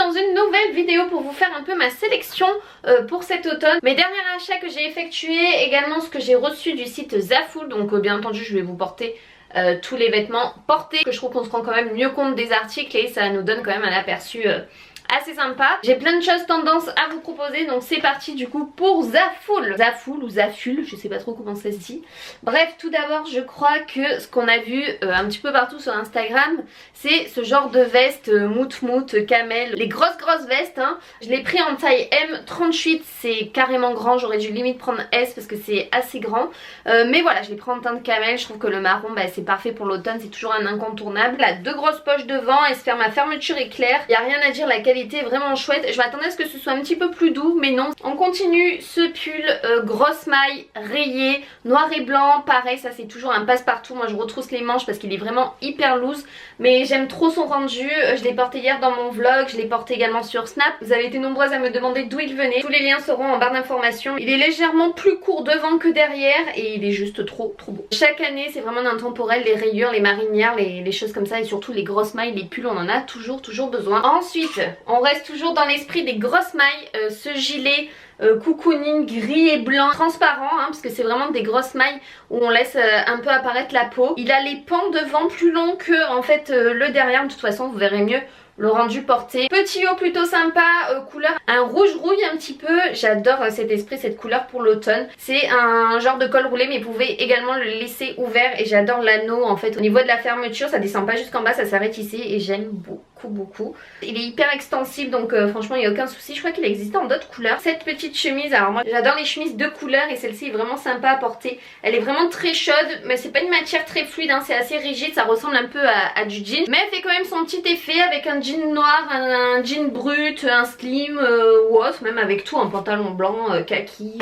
dans une nouvelle vidéo pour vous faire un peu ma sélection pour cet automne. Mes derniers achats que j'ai effectués, également ce que j'ai reçu du site Zaful. Donc bien entendu je vais vous porter tous les vêtements portés, que je trouve qu'on se rend quand même mieux compte des articles et ça nous donne quand même un aperçu assez sympa. J'ai plein de choses tendance à vous proposer, donc c'est parti du coup pour Zaful. Zaful ou Zaful, je sais pas trop comment ça se dit. Bref, tout d'abord je crois que ce qu'on a vu un petit peu partout sur Instagram, c'est ce genre de veste mout camel, les grosses vestes hein. Je l'ai pris en taille M, 38 c'est carrément grand, j'aurais dû limite prendre S parce que c'est assez grand, mais voilà je l'ai pris en teinte camel. Je trouve que le marron c'est parfait pour l'automne, c'est toujours un incontournable. Là, deux grosses poches devant, elle se ferme à fermeture éclair, il n'y a rien à dire, la qualité est vraiment chouette. Je m'attendais à ce que ce soit un petit peu plus doux mais non. On continue ce pull grosse maille rayée, noir et blanc, pareil ça c'est toujours un passe-partout. Moi je retrousse les manches parce qu'il est vraiment hyper loose mais j'aime trop son rendu. Je l'ai porté hier dans mon vlog, je l'ai porté également sur Snap. Vous avez été nombreuses à me demander d'où il venait. Tous les liens seront en barre d'informations. Il est légèrement plus court devant que derrière et il est juste trop beau. Chaque année c'est vraiment intemporel, les rayures, les marinières, les choses comme ça et surtout les grosses mailles, les pulls on en a toujours besoin. Ensuite on reste toujours dans l'esprit des grosses mailles, ce gilet cocooning gris et blanc transparent hein, parce que c'est vraiment des grosses mailles où on laisse un peu apparaître la peau. Il a les pans devant plus longs que en fait le derrière, de toute façon vous verrez mieux le rendu porté. Petit haut plutôt sympa, couleur un rouge rouille un petit peu. J'adore cet esprit, cette couleur pour l'automne. C'est un genre de col roulé mais vous pouvez également le laisser ouvert et j'adore l'anneau en fait au niveau de la fermeture, ça descend pas jusqu'en bas, ça s'arrête ici et j'aime beaucoup. Il est hyper extensible donc franchement il n'y a aucun souci. Je crois qu'il existe en d'autres couleurs. Cette petite chemise, alors moi j'adore les chemises de couleurs et celle-ci est vraiment sympa à porter. Elle est vraiment très chaude mais c'est pas une matière très fluide hein, c'est assez rigide, ça ressemble un peu à du jean mais elle fait quand même son petit effet avec un jean noir, un jean brut, un slim ou autre, même avec tout, un pantalon blanc, kaki,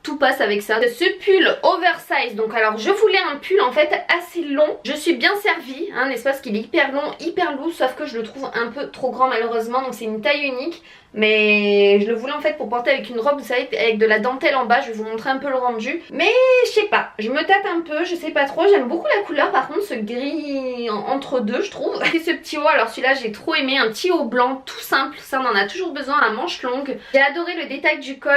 tout passe avec ça. Ce pull oversize, donc alors je voulais un pull en fait assez long, je suis bien servie hein, n'est-ce pas, parce qu'il est hyper long, hyper lourd, sauf que je le trouve un peu trop grand malheureusement, donc c'est une taille unique. Mais je le voulais en fait pour porter avec une robe, vous savez, avec de la dentelle en bas. Je vais vous montrer un peu le rendu. Mais je sais pas, je me tâte un peu, je sais pas trop. J'aime beaucoup la couleur, par contre ce gris entre deux je trouve. Et ce petit haut, alors celui-là j'ai trop aimé, un petit haut blanc tout simple. Ça on en a toujours besoin, à manches longues. J'ai adoré le détail du col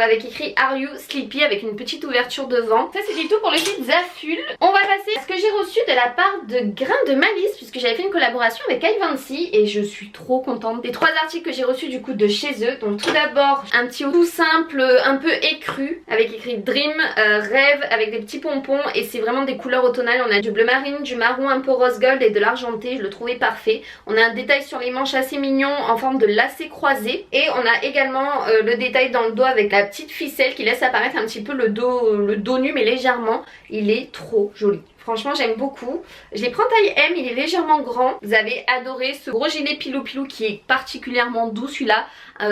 avec écrit Are You Sleepy avec une petite ouverture devant. Ça c'est du tout pour le site Zaful. On va passer à ce que j'ai reçu de la part de Grain de Malice, puisque j'avais fait une collaboration avec Ivancy et je suis trop contente des trois articles que j'ai reçus du coup de chez eux. Donc tout d'abord un petit haut tout simple, un peu écru avec écrit Dream, rêve avec des petits pompons et c'est vraiment des couleurs automnales. On a du bleu marine, du marron un peu rose gold et de l'argenté, je le trouvais parfait. On a un détail sur les manches assez mignon en forme de lacet croisé et on a également le détail dans le dos avec la petite ficelle qui laisse apparaître un petit peu le dos nu mais légèrement. Il est trop joli. Franchement j'aime beaucoup. Je l'ai pris en taille M, il est légèrement grand. Vous avez adoré ce gros gilet pilou qui est particulièrement doux celui-là.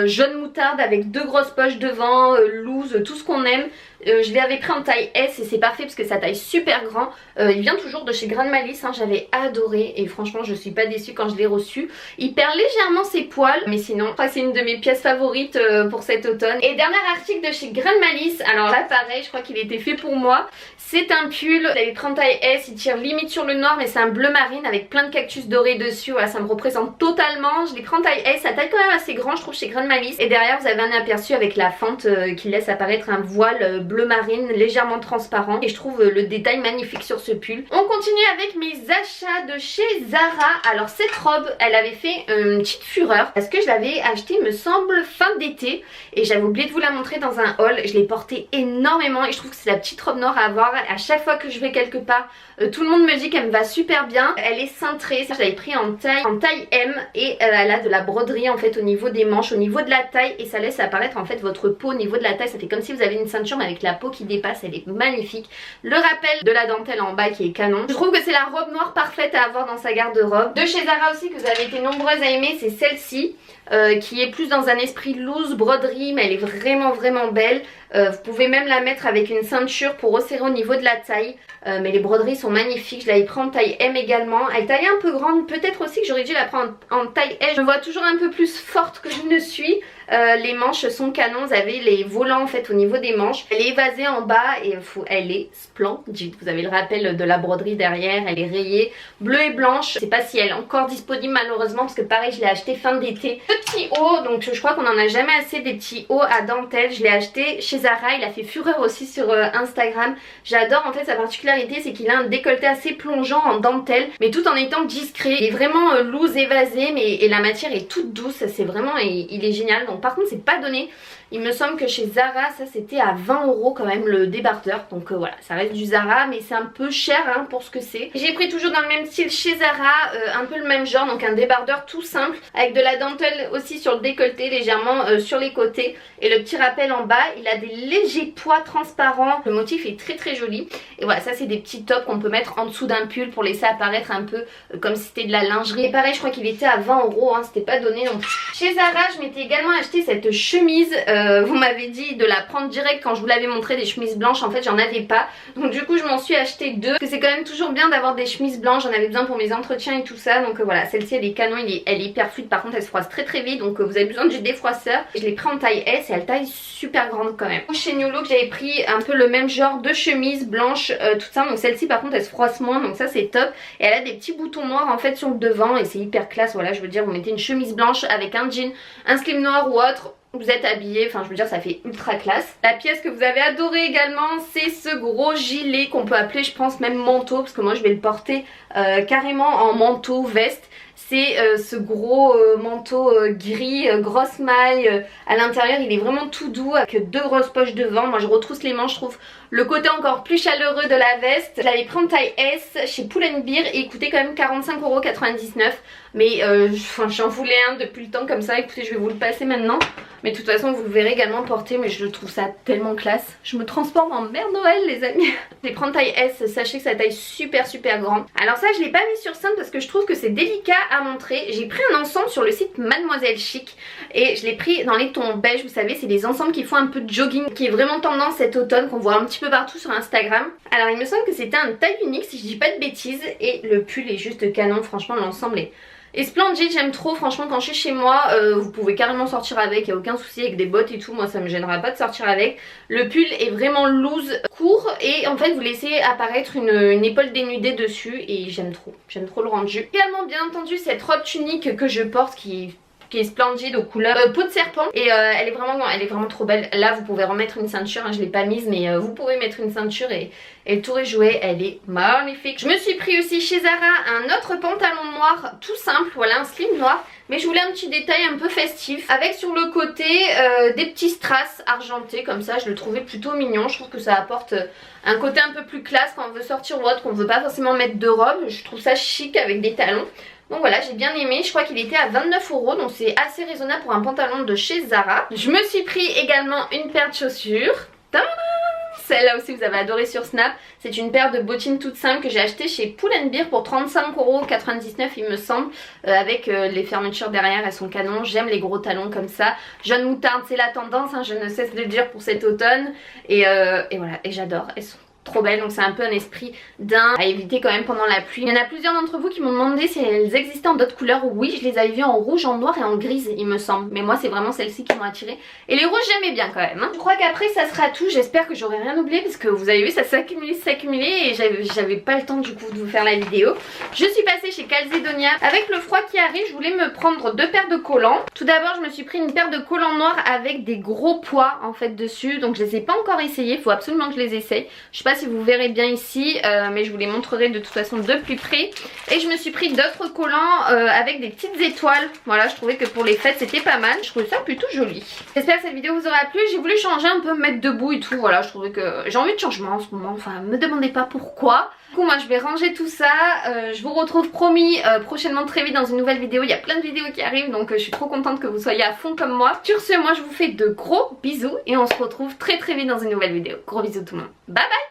Jaune moutarde avec deux grosses poches devant, loose, tout ce qu'on aime. Je l'avais pris en taille S et c'est parfait parce que ça taille super grand. Il vient toujours de chez Grain de Malice hein, j'avais adoré et franchement je suis pas déçue quand je l'ai reçu. Il perd légèrement ses poils mais sinon je crois que c'est une de mes pièces favorites pour cet automne. Et dernier article de chez Grain de Malice, alors là pareil je crois qu'il était fait pour moi. C'est un pull, je l'avais pris en taille S, il tire limite sur le noir mais c'est un bleu marine avec plein de cactus dorés dessus. Voilà, ça me représente totalement. Je l'ai pris en taille S, ça taille quand même assez grand je trouve chez Grain de Malice. Et derrière vous avez un aperçu avec la fente qui laisse apparaître un voile bleu marine légèrement transparent et je trouve le détail magnifique sur ce pull. On continue avec mes achats de chez Zara. Alors cette robe elle avait fait une petite fureur parce que je l'avais achetée me semble fin d'été et j'avais oublié de vous la montrer dans un haul. Je l'ai portée énormément et je trouve que c'est la petite robe noire à avoir à chaque fois que je vais quelque part. Tout le monde me dit qu'elle me va super bien. Elle est cintrée, ça je l'avais pris en taille M et elle a de la broderie en fait au niveau des manches, au niveau de la taille et ça laisse apparaître en fait votre peau au niveau de la taille. Ça fait comme si vous avez une ceinture mais avec la peau qui dépasse, elle est magnifique. Le rappel de la dentelle en bas qui est canon. Je trouve que c'est la robe noire parfaite à avoir dans sa garde-robe. De chez Zara aussi que vous avez été nombreuses à aimer, c'est celle-ci. Qui est plus dans un esprit loose broderie mais elle est vraiment belle. Vous pouvez même la mettre avec une ceinture pour resserrer au niveau de la taille. Mais les broderies sont magnifiques. Je l'avais pris en taille M également. Elle taille un peu grande. Peut-être aussi que j'aurais dû la prendre en taille S. Je me vois toujours un peu plus forte que je ne suis. Les manches sont canon, vous avez les volants en fait au niveau des manches. Elle est évasée en bas et elle est splendide. Vous avez le rappel de la broderie derrière, elle est rayée bleue et blanche. Je sais pas si elle est encore disponible malheureusement parce que pareil je l'ai acheté fin d'été. Petit haut, donc je crois qu'on en a jamais assez des petits hauts à dentelle. Je l'ai acheté chez Zara, il a fait fureur aussi sur Instagram. J'adore en fait sa particularité, c'est qu'il a un décolleté assez plongeant en dentelle mais tout en étant discret. Il est vraiment loose, évasé et la matière est toute douce, c'est vraiment, il est génial. Donc par contre c'est pas donné. Il me semble que chez Zara ça c'était à 20 € quand même le débardeur. Donc voilà, ça reste du Zara mais c'est un peu cher hein, pour ce que c'est. J'ai pris toujours dans le même style chez Zara, un peu le même genre, donc un débardeur tout simple avec de la dentelle aussi sur le décolleté, légèrement sur les côtés et le petit rappel en bas. Il a des légers pois transparents, le motif est très très joli. Et voilà, ça c'est des petits tops qu'on peut mettre en dessous d'un pull pour laisser apparaître un peu comme si c'était de la lingerie. Et pareil je crois qu'il était à 20 €, hein, c'était pas donné non plus. Chez Zara je m'étais également acheté cette chemise, vous m'avez dit de la prendre direct quand je vous l'avais montré, des chemises blanches, en fait j'en avais pas. Donc du coup je m'en suis acheté deux, parce que c'est quand même toujours bien d'avoir des chemises blanches, j'en avais besoin pour mes entretiens et tout ça. Donc voilà, celle-ci elle est canon, elle est hyper fluide, par contre elle se froisse très très vite, donc vous avez besoin du défroisseur. Je l'ai pris en taille S et elle taille super grande quand même. Chez New Look j'avais pris un peu le même genre de chemise blanche, tout ça, donc celle-ci par contre elle se froisse moins, donc ça c'est top. Et elle a des petits boutons noirs en fait sur le devant et c'est hyper classe. Voilà, je veux dire, vous mettez une chemise blanche avec un jean, un slim noir ou autre, vous êtes habillé, enfin je veux dire ça fait ultra classe. La pièce que vous avez adorée également c'est ce gros gilet qu'on peut appeler je pense même manteau, parce que moi je vais le porter carrément en manteau veste. C'est ce gros manteau gris, grosse maille, à l'intérieur il est vraiment tout doux avec deux grosses poches devant. Moi je retrousse les manches, je trouve le côté encore plus chaleureux de la veste. Je l'avais pris en taille S chez Pull & Bear et il coûtait quand même 45,99 €. Mais j'en voulais un depuis le temps comme ça, écoutez je vais vous le passer maintenant. Mais de toute façon vous le verrez également porter, mais je trouve ça tellement classe. Je me transforme en Mère Noël les amis. Je vais prendre taille S, sachez que ça taille super grande. Alors ça je l'ai pas mis sur scène parce que je trouve que c'est délicat à montrer. J'ai pris un ensemble sur le site Mademoiselle Chic et je l'ai pris dans les tons beige, vous savez c'est des ensembles qui font un peu de jogging, qui est vraiment tendance cet automne, qu'on voit un petit peu partout sur Instagram. Alors il me semble que c'était un taille unique si je dis pas de bêtises et le pull est juste canon, franchement l'ensemble est splendide, j'aime trop. Franchement quand je suis chez moi vous pouvez carrément sortir avec, il n'y a aucun souci, avec des bottes et tout, moi ça me gênera pas de sortir avec. Le pull est vraiment loose, court et en fait vous laissez apparaître une épaule dénudée dessus et j'aime trop le rendu. Également bien entendu cette robe tunique que je porte qui est splendide aux couleurs peau de serpent et elle est vraiment trop belle. Là vous pouvez remettre une ceinture, hein, je l'ai pas mise mais vous pouvez mettre une ceinture et le tour est joué, elle est magnifique. Je me suis pris aussi chez Zara un autre pantalon noir tout simple, voilà un slim noir, mais je voulais un petit détail un peu festif avec sur le côté des petits strass argentés comme ça. Je le trouvais plutôt mignon, je trouve que ça apporte un côté un peu plus classe quand on veut sortir ou autre, qu'on veut pas forcément mettre de robe. Je trouve ça chic avec des talons. Donc voilà, j'ai bien aimé, je crois qu'il était à 29 €, donc c'est assez raisonnable pour un pantalon de chez Zara. Je me suis pris également une paire de chaussures. Tadam! Celle-là aussi vous avez adoré sur Snap. C'est une paire de bottines toutes simples que j'ai acheté chez Pull & Bear pour 35,99 € il me semble, avec les fermetures derrière, elles sont canon. J'aime les gros talons comme ça. Jaune moutarde c'est la tendance, hein, je ne cesse de le dire pour cet automne. Et voilà, et j'adore, elles sont trop belle, donc c'est un peu un esprit d'un à éviter quand même pendant la pluie. Il y en a plusieurs d'entre vous qui m'ont demandé si elles existaient en d'autres couleurs. Oui, je les avais vues en rouge, en noir et en grise il me semble, mais moi c'est vraiment celles-ci qui m'ont attirée. Et les rouges j'aimais bien quand même hein. Je crois qu'après ça sera tout, j'espère que j'aurai rien oublié parce que vous avez vu ça s'accumulait et j'avais pas le temps du coup de vous faire la vidéo. Je suis passée chez Calzedonia. Avec le froid qui arrive je voulais me prendre deux paires de collants. Tout d'abord je me suis pris une paire de collants noirs avec des gros pois en fait dessus, donc je les ai pas encore essayés, il faut absolument que je les essaye. Je sais pas si vous verrez bien ici mais je vous les montrerai de toute façon de plus près. Et je me suis pris d'autres collants avec des petites étoiles. Voilà, je trouvais que pour les fêtes c'était pas mal, je trouvais ça plutôt joli. J'espère que cette vidéo vous aura plu. J'ai voulu changer un peu, me mettre debout et tout. Voilà, je trouvais que j'ai envie de changement en ce moment, enfin me demandez pas pourquoi. Du coup moi je vais ranger tout ça, je vous retrouve promis prochainement très vite dans une nouvelle vidéo. Il y a plein de vidéos qui arrivent donc je suis trop contente que vous soyez à fond comme moi. Sur ce, moi je vous fais de gros bisous et on se retrouve très vite dans une nouvelle vidéo. Gros bisous tout le monde, bye bye.